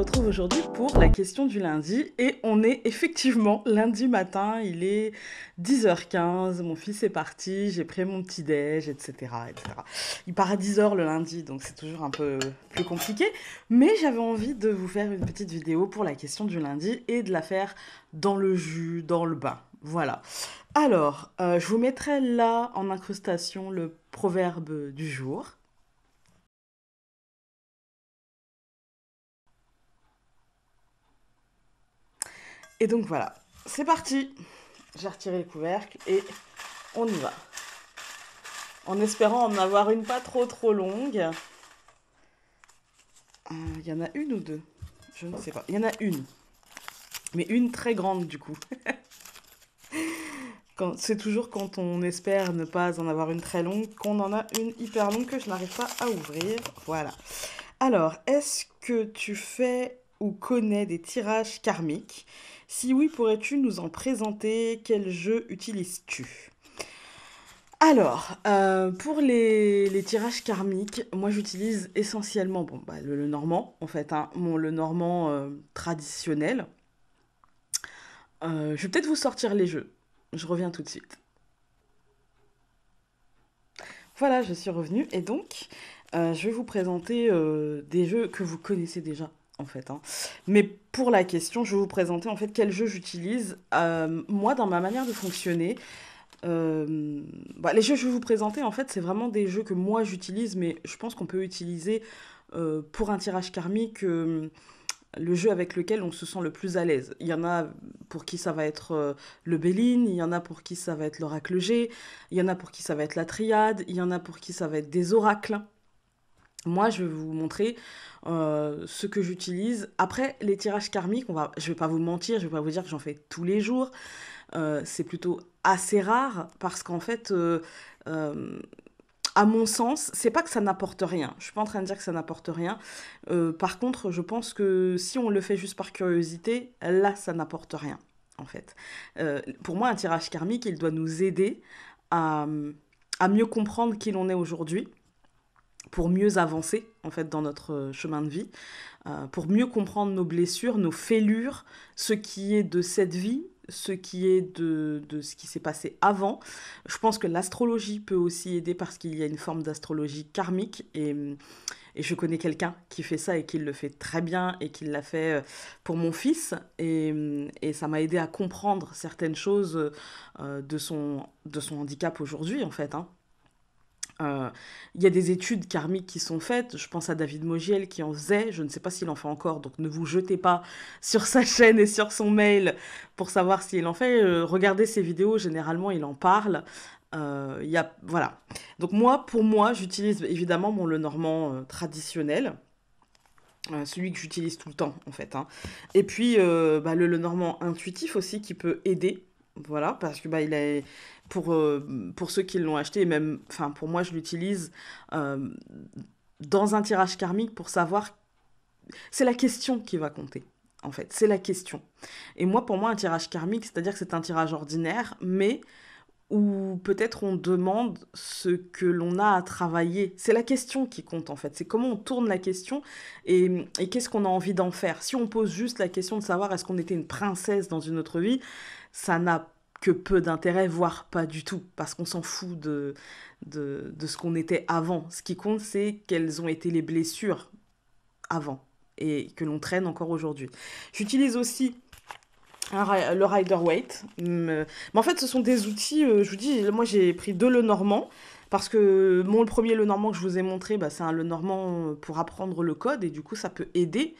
retrouve aujourd'hui pour la question du lundi et on est effectivement lundi matin, il est 10h15, mon fils est parti, j'ai pris mon petit déj, etc., etc. Il part à 10h le lundi, donc c'est toujours un peu plus compliqué, mais j'avais envie de vous faire une petite vidéo pour la question du lundi et de la faire dans le jus, dans le bain. Voilà. Alors, je vous mettrai là en incrustation le proverbe du jour. Et donc voilà, c'est parti. J'ai retiré le couvercle et on y va. En espérant en avoir une pas trop longue. Il y en a une ou deux? Je ne sais pas. Il y en a une. Mais une très grande du coup. C'est toujours quand on espère ne pas en avoir une très longue qu'on en a une hyper longue que je n'arrive pas à ouvrir. Voilà. Alors, est-ce que tu fais ou connais des tirages karmiques? Si oui, pourrais-tu nous en présenter? Quel jeu utilises-tu? Alors, pour les tirages karmiques, moi j'utilise essentiellement bon, bah, le normand, en fait, hein, le normand traditionnel. Je vais peut-être vous sortir les jeux. Je reviens tout de suite. Voilà, je suis revenue et donc je vais vous présenter des jeux que vous connaissez déjà en fait, hein. Mais pour la question, je vais vous présenter en fait quel jeu j'utilise. Moi, dans ma manière de fonctionner, les jeux que je vais vous présenter en fait, c'est vraiment des jeux que moi j'utilise, mais je pense qu'on peut utiliser pour un tirage karmique. Le jeu avec lequel on se sent le plus à l'aise. Il y en a pour qui ça va être le Béline, il y en a pour qui ça va être l'oracle G, il y en a pour qui ça va être la triade, il y en a pour qui ça va être des oracles. Moi, je vais vous montrer ce que j'utilise. Après, les tirages karmiques, je vais pas vous mentir, je vais pas vous dire que j'en fais tous les jours. C'est plutôt assez rare parce qu'en fait, euh, à mon sens, c'est pas que ça n'apporte rien. Je suis pas en train de dire que ça n'apporte rien. Par contre, je pense que si on le fait juste par curiosité, là, ça n'apporte rien, en fait. Pour moi, un tirage karmique, il doit nous aider à, à mieux comprendre qui l'on est aujourd'hui, pour mieux avancer, en fait, dans notre chemin de vie, pour mieux comprendre nos blessures, nos fêlures, ce qui est de cette vie, ce qui est de ce qui s'est passé avant. Je pense que l'astrologie peut aussi aider parce qu'il y a une forme d'astrologie karmique et je connais quelqu'un qui fait ça et qui le fait très bien et qui l'a fait pour mon fils et ça m'a aidé à comprendre certaines choses de son handicap aujourd'hui en fait, hein. Il y a des études karmiques qui sont faites. Je pense à David Mogiel qui en faisait. Je ne sais pas s'il en fait encore, donc ne vous jetez pas sur sa chaîne et sur son mail pour savoir s'il en fait. Regardez ses vidéos, généralement il en parle. Voilà. Donc pour moi, j'utilise évidemment mon Lenormand traditionnel. Celui que j'utilise tout le temps en fait, hein. Et puis le Lenormand intuitif aussi qui peut aider, voilà, parce que il est pour ceux qui l'ont acheté, et même, enfin pour moi je l'utilise euh, dans un tirage karmique pour savoir, c'est la question qui va compter. En fait, c'est la question. Et moi, pour moi, un tirage karmique, c'est-à-dire que c'est un tirage ordinaire, mais où peut-être on demande ce que l'on a à travailler. C'est la question qui compte en fait. C'est comment on tourne la question et qu'est-ce qu'on a envie d'en faire. Si on pose juste la question de savoir est-ce qu'on était une princesse dans une autre vie, ça n'a que peu d'intérêt, voire pas du tout, parce qu'on s'en fout de ce qu'on était avant. Ce qui compte, c'est quelles ont été les blessures avant et que l'on traîne encore aujourd'hui. J'utilise aussi le Rider-Waite. Mais en fait, ce sont des outils, je vous dis, moi j'ai pris deux Lenormand, parce que le premier Lenormand que je vous ai montré, c'est un Lenormand pour apprendre le code, et du coup ça peut aider.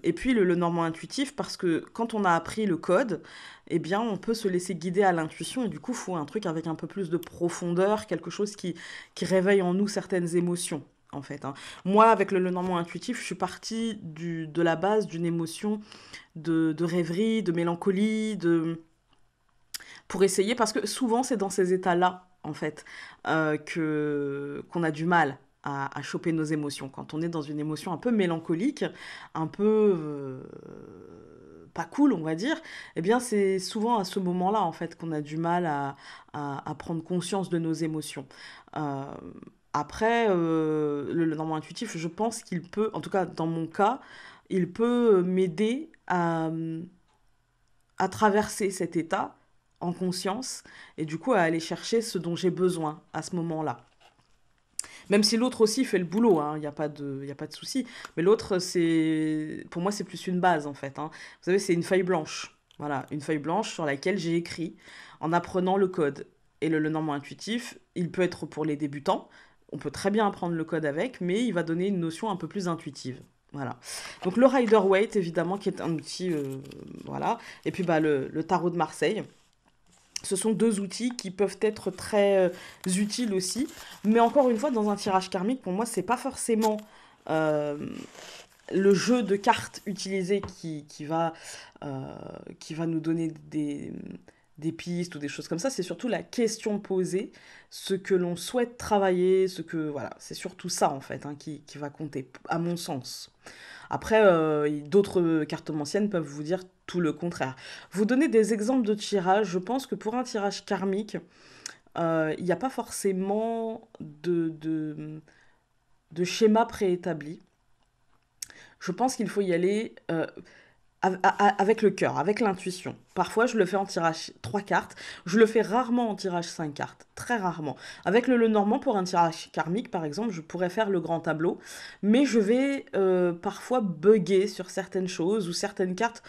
Et puis le Lenormand intuitif, parce que quand on a appris le code, eh bien on peut se laisser guider à l'intuition, et du coup il faut un truc avec un peu plus de profondeur, quelque chose qui réveille en nous certaines émotions. En fait, hein. Moi, avec le Lenormand intuitif, je suis partie de la base d'une émotion de rêverie, de mélancolie, pour essayer, parce que souvent c'est dans ces états-là, en fait, qu'on a du mal à choper nos émotions. Quand on est dans une émotion un peu mélancolique, un peu pas cool, on va dire, eh bien c'est souvent à ce moment-là, en fait, qu'on a du mal à prendre conscience de nos émotions. Euh, Après, le Normand intuitif, je pense qu'il peut, en tout cas dans mon cas, il peut m'aider à traverser cet état en conscience et du coup à aller chercher ce dont j'ai besoin à ce moment-là. Même si l'autre aussi fait le boulot, hein, il n'y a pas de, y a pas de souci. Mais l'autre, pour moi, c'est plus une base, en fait, hein. Vous savez, c'est une feuille blanche. Voilà, une feuille blanche sur laquelle j'ai écrit en apprenant le code. Et le Normand intuitif, il peut être pour les débutants. On peut très bien apprendre le code avec, mais il va donner une notion un peu plus intuitive. Voilà. Donc le Rider-Waite, évidemment, qui est un outil, voilà. Et puis bah, le tarot de Marseille. Ce sont deux outils qui peuvent être très utiles aussi. Mais encore une fois, dans un tirage karmique, pour moi, c'est pas forcément euh, le jeu de cartes utilisé qui va nous donner des pistes ou des choses comme ça. C'est surtout la question posée, ce que l'on souhaite travailler, ce que voilà, c'est surtout ça en fait hein, qui va compter, à mon sens. Après, d'autres cartomanciennes peuvent vous dire tout le contraire. Vous donnez des exemples de tirage. Je pense que pour un tirage karmique, il n'y a pas forcément de schéma préétabli. Je pense qu'il faut y aller avec le cœur, avec l'intuition. Parfois, je le fais en tirage 3 cartes. Je le fais rarement en tirage 5 cartes. Très rarement. Avec le Lenormand, pour un tirage karmique, par exemple, je pourrais faire le grand tableau. Mais je vais parfois bugger sur certaines choses ou certaines cartes.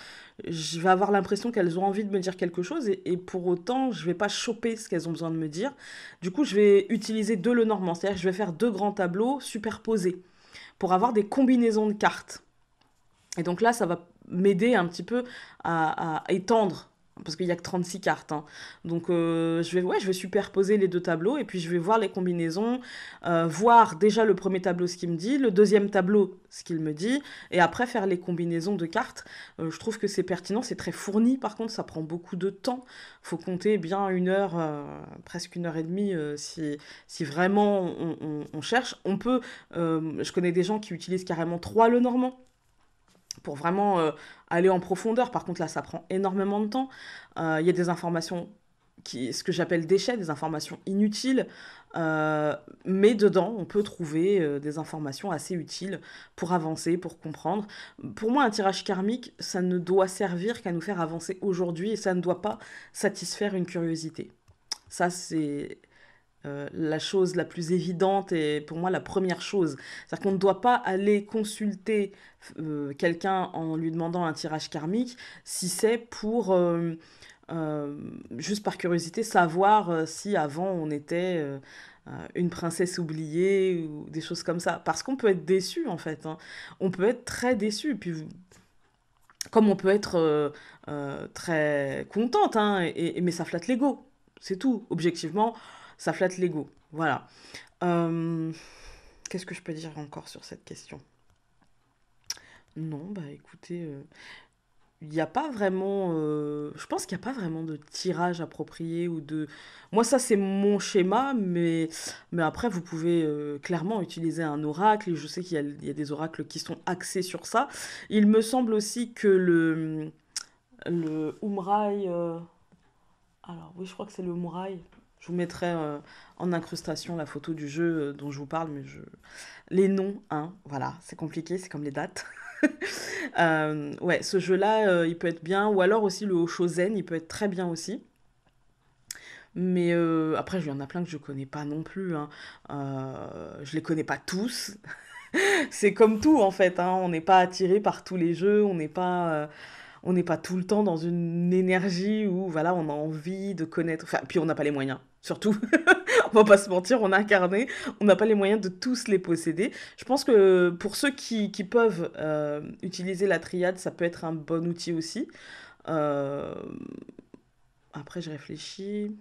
Je vais avoir l'impression qu'elles ont envie de me dire quelque chose et pour autant, je vais pas choper ce qu'elles ont besoin de me dire. Du coup, je vais utiliser deux Lenormand. C'est-à-dire que je vais faire deux grands tableaux superposés pour avoir des combinaisons de cartes. Et donc là, ça va m'aider un petit peu à étendre, parce qu'il n'y a que 36 cartes, hein. Donc je vais superposer les deux tableaux et puis je vais voir les combinaisons, voir déjà le premier tableau ce qu'il me dit, le deuxième tableau ce qu'il me dit, et après faire les combinaisons de cartes. Je trouve que c'est pertinent, c'est très fourni par contre, ça prend beaucoup de temps. Il faut compter bien une heure, presque une heure et demie si vraiment on cherche. Je connais des gens qui utilisent carrément trois Lenormand pour vraiment aller en profondeur. Par contre, là, ça prend énormément de temps. Il y a des informations ce que j'appelle déchets, des informations inutiles, mais dedans, on peut trouver des informations assez utiles pour avancer, pour comprendre. Pour moi, un tirage karmique, ça ne doit servir qu'à nous faire avancer aujourd'hui et ça ne doit pas satisfaire une curiosité. Ça, c'est la chose la plus évidente et pour moi la première chose. C'est-à-dire qu'on ne doit pas aller consulter quelqu'un en lui demandant un tirage karmique si c'est pour, juste par curiosité, savoir si avant on était une princesse oubliée ou des choses comme ça. Parce qu'on peut être déçu en fait, hein. On peut être très déçu. Puis comme on peut être très contente, hein, mais ça flatte l'ego. C'est tout. Objectivement, ça flatte l'ego. Voilà. Euh, Qu'est-ce que je peux dire encore sur cette question? Non, bah écoutez, il n'y a pas vraiment... je pense qu'il n'y a pas vraiment de tirage approprié ou de... Moi, ça, c'est mon schéma, mais après, vous pouvez clairement utiliser un oracle. Et je sais qu'il y a des oracles qui sont axés sur ça. Il me semble aussi que le Umrai... alors, oui, je crois que c'est le Umrai. Je vous mettrai en incrustation la photo du jeu dont je vous parle, mais les noms, hein, voilà, c'est compliqué, c'est comme les dates. Ouais, ce jeu-là, il peut être bien. Ou alors aussi le Oshozen, il peut être très bien aussi. Mais après, il y en a plein que je connais pas non plus, hein. Je les connais pas tous. C'est comme tout en fait, hein. On n'est pas attiré par tous les jeux, on n'est pas tout le temps dans une énergie où voilà, on a envie de connaître. Enfin, puis on n'a pas les moyens. Surtout, on va pas se mentir, on a incarné, on n'a pas les moyens de tous les posséder. Je pense que pour ceux qui peuvent utiliser la triade, ça peut être un bon outil aussi. Euh, Après, je réfléchis.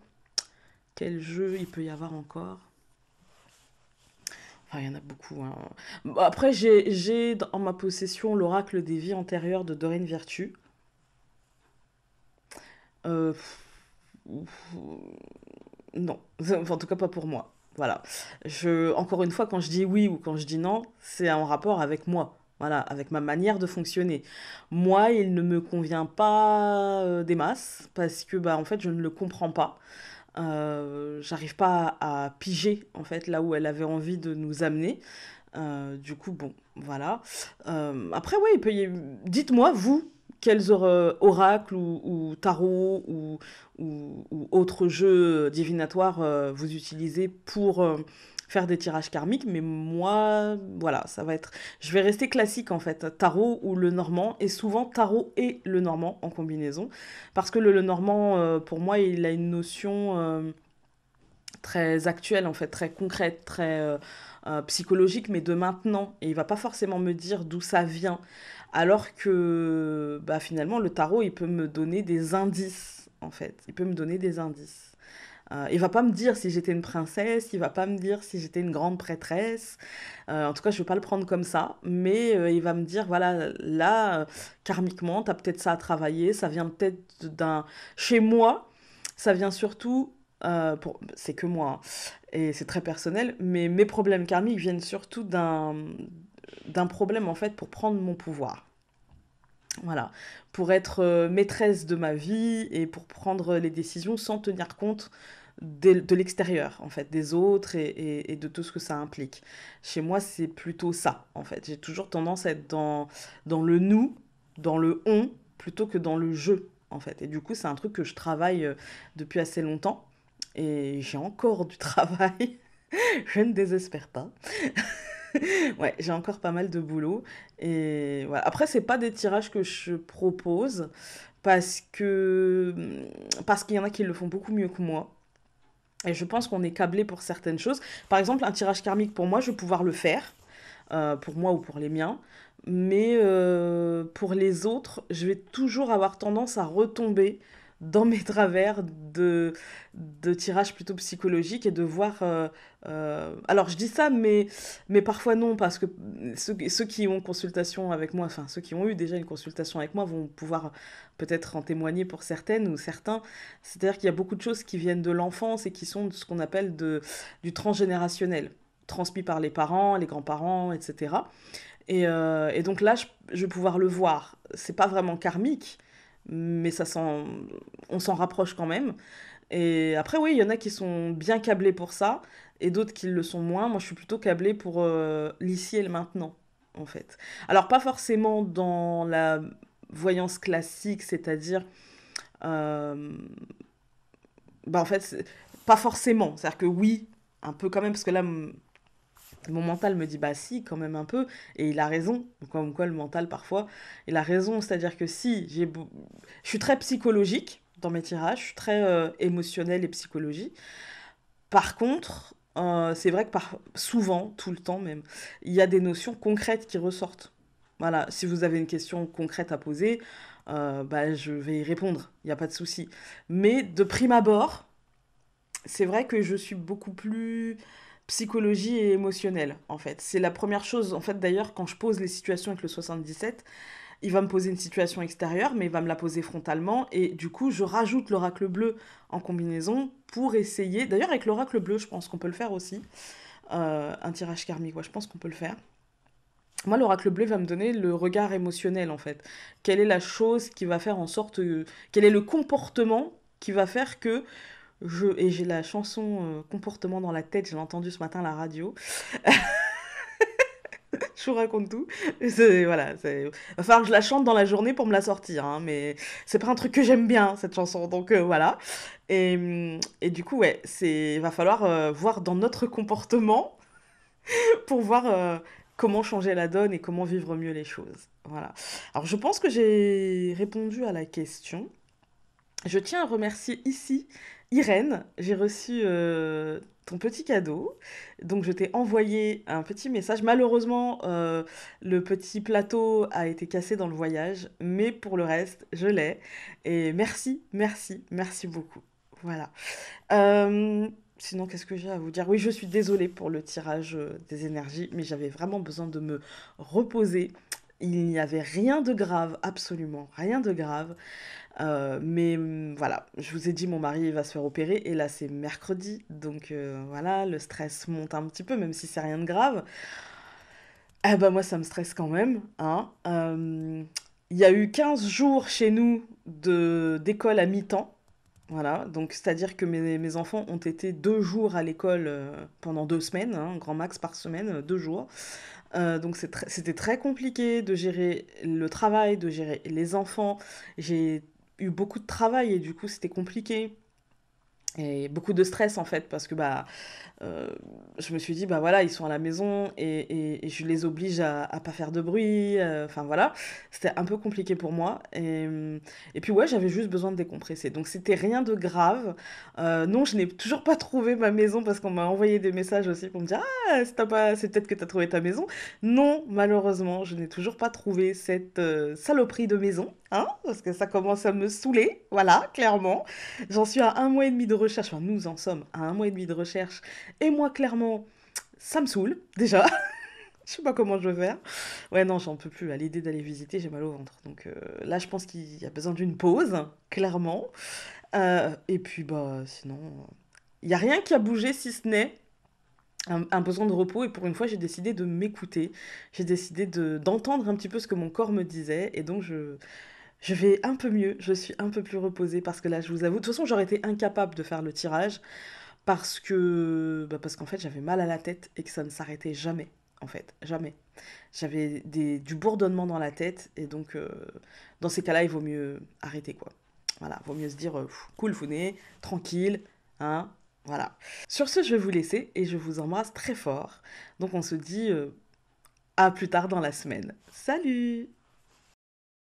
Quel jeu il peut y avoir encore? Enfin, il y en a beaucoup, hein. Bon, après, j'ai en ma possession l'oracle des vies antérieures de Dorine Virtue. Euh, non, enfin, en tout cas pas pour moi. Voilà. Encore une fois, quand je dis oui ou quand je dis non, c'est en rapport avec moi. Voilà, avec ma manière de fonctionner. Moi, il ne me convient pas des masses parce que bah en fait, je ne le comprends pas. J'arrive pas à piger en fait là où elle avait envie de nous amener. Du coup, bon, voilà. Après, ouais, dites-moi, vous, quels oracles ou tarots ou autres jeux divinatoires vous utilisez pour faire des tirages karmiques. Mais moi, voilà, ça va être... Je vais rester classique, en fait. Tarot ou le normand. Et souvent, tarot et le normand en combinaison. Parce que le normand, pour moi, il a une notion très actuelle, en fait, très concrète, très psychologique, mais de maintenant. Et il va pas forcément me dire d'où ça vient. Alors que bah, finalement, le tarot, il peut me donner des indices, en fait. Il peut me donner des indices. Il va pas me dire si j'étais une princesse, il va pas me dire si j'étais une grande prêtresse. En tout cas, je vais pas le prendre comme ça, mais il va me dire voilà, là, karmiquement, t'as peut-être ça à travailler, ça vient peut-être d'un. Chez moi, ça vient surtout. C'est que moi, hein, et c'est très personnel, mais mes problèmes karmiques viennent surtout d'un problème en fait pour prendre mon pouvoir. Voilà, pour être maîtresse de ma vie et pour prendre les décisions sans tenir compte de l'extérieur, en fait, des autres et de tout ce que ça implique. Chez moi, c'est plutôt ça, en fait. J'ai toujours tendance à être dans le nous, dans le on, plutôt que dans le je, en fait. Et du coup, c'est un truc que je travaille depuis assez longtemps. Et j'ai encore du travail. Je ne désespère pas. Ouais, j'ai encore pas mal de boulot. Et voilà. Après, c'est pas des tirages que je propose parce qu'il y en a qui le font beaucoup mieux que moi. Et je pense qu'on est câblé pour certaines choses. Par exemple, un tirage karmique pour moi, je vais pouvoir le faire, pour moi ou pour les miens. Mais pour les autres, je vais toujours avoir tendance à retomber dans mes travers de tirages plutôt psychologiques et de voir... alors je dis ça, mais parfois non, parce que ceux qui ont consultation avec moi, enfin ceux qui ont eu déjà une consultation avec moi vont pouvoir peut-être en témoigner pour certaines ou certains. C'est-à-dire qu'il y a beaucoup de choses qui viennent de l'enfance et qui sont de ce qu'on appelle du transgénérationnel, transmis par les parents, les grands-parents, etc. Et donc là, je vais pouvoir le voir. C'est pas vraiment karmique, mais on s'en rapproche quand même. Et après, oui, il y en a qui sont bien câblés pour ça, et d'autres qui le sont moins. Moi, je suis plutôt câblée pour l'ici et le maintenant, en fait. Alors, pas forcément dans la voyance classique, c'est-à-dire... euh, bah, en fait, pas forcément. C'est-à-dire que oui, un peu quand même, parce que là, mon mental me dit bah si, quand même un peu, et il a raison, comme quoi le mental parfois, il a raison, c'est-à-dire que si, je suis très psychologique dans mes tirages, je suis très émotionnelle et psychologie. Par contre, c'est vrai que souvent, tout le temps même, il y a des notions concrètes qui ressortent. Voilà, si vous avez une question concrète à poser, bah, je vais y répondre, il n'y a pas de souci. Mais de prime abord, c'est vrai que je suis beaucoup plus psychologie et émotionnelle, en fait. C'est la première chose, en fait, d'ailleurs, quand je pose les situations avec le 77, il va me poser une situation extérieure, mais il va me la poser frontalement, et du coup, je rajoute l'oracle bleu en combinaison pour essayer, d'ailleurs, avec l'oracle bleu, je pense qu'on peut le faire aussi, un tirage karmique, ouais, je pense qu'on peut le faire. Moi, l'oracle bleu va me donner le regard émotionnel, en fait. Quelle est la chose qui va faire en sorte... quel est le comportement qui va faire que et j'ai la chanson Comportement dans la tête, je l'ai entendue ce matin à la radio. Je vous raconte tout. Voilà, va falloir que je la chante dans la journée pour me la sortir, hein, mais c'est pas un truc que j'aime bien, cette chanson, donc voilà. Et du coup, ouais, va falloir voir dans notre comportement pour voir comment changer la donne et comment vivre mieux les choses. Voilà. Alors, je pense que j'ai répondu à la question. Je tiens à remercier ici Irène. J'ai reçu ton petit cadeau. Donc, je t'ai envoyé un petit message. Malheureusement, le petit plateau a été cassé dans le voyage. Mais pour le reste, je l'ai. Et merci, merci, merci beaucoup. Voilà. Sinon, qu'est-ce que j'ai à vous dire? Oui, je suis désolée pour le tirage des énergies, mais j'avais vraiment besoin de me reposer. Il n'y avait rien de grave, absolument rien de grave. Mais voilà, je vous ai dit, mon mari va se faire opérer et là c'est mercredi, donc voilà, le stress monte un petit peu, même si c'est rien de grave. Ah bah moi ça me stresse quand même, hein. Il y a eu 15 jours chez nous d'école à mi-temps, Voilà, donc c'est-à-dire que mes enfants ont été 2 jours à l'école pendant 2 semaines, hein, grand max par semaine, 2 jours. Donc c'était très compliqué de gérer le travail, de gérer les enfants. J'ai eu beaucoup de travail et du coup c'était compliqué. Et beaucoup de stress en fait, parce que bah, euh, je me suis dit, bah voilà, ils sont à la maison et je les oblige à pas faire de bruit. Enfin voilà, c'était un peu compliqué pour moi. Et puis ouais, j'avais juste besoin de décompresser. Donc c'était rien de grave. Non, je n'ai toujours pas trouvé ma maison parce qu'on m'a envoyé des messages aussi pour me dire, ah, c'est peut-être que tu as trouvé ta maison. Non, malheureusement, je n'ai toujours pas trouvé cette saloperie de maison. Hein, parce que ça commence à me saouler, voilà, clairement. J'en suis à 1 mois et demi de recherche, enfin nous en sommes à 1 mois et demi de recherche, et moi clairement, ça me saoule, déjà, je sais pas comment je vais faire. Ouais non, j'en peux plus, à l'idée d'aller visiter, j'ai mal au ventre. Donc là je pense qu'il y a besoin d'une pause, clairement. Et puis bah sinon, il n'y a rien qui a bougé si ce n'est un besoin de repos, et pour une fois j'ai décidé de m'écouter, j'ai décidé d'entendre un petit peu ce que mon corps me disait, et donc je vais un peu mieux, je suis un peu plus reposée parce que là, je vous avoue, de toute façon, j'aurais été incapable de faire le tirage parce qu'en fait, j'avais mal à la tête et que ça ne s'arrêtait jamais, en fait, jamais. J'avais du bourdonnement dans la tête et donc, dans ces cas-là, il vaut mieux arrêter, quoi. Voilà, vaut mieux se dire, cool, founet, tranquille, hein, voilà. Sur ce, je vais vous laisser et je vous embrasse très fort. Donc, on se dit à plus tard dans la semaine. Salut!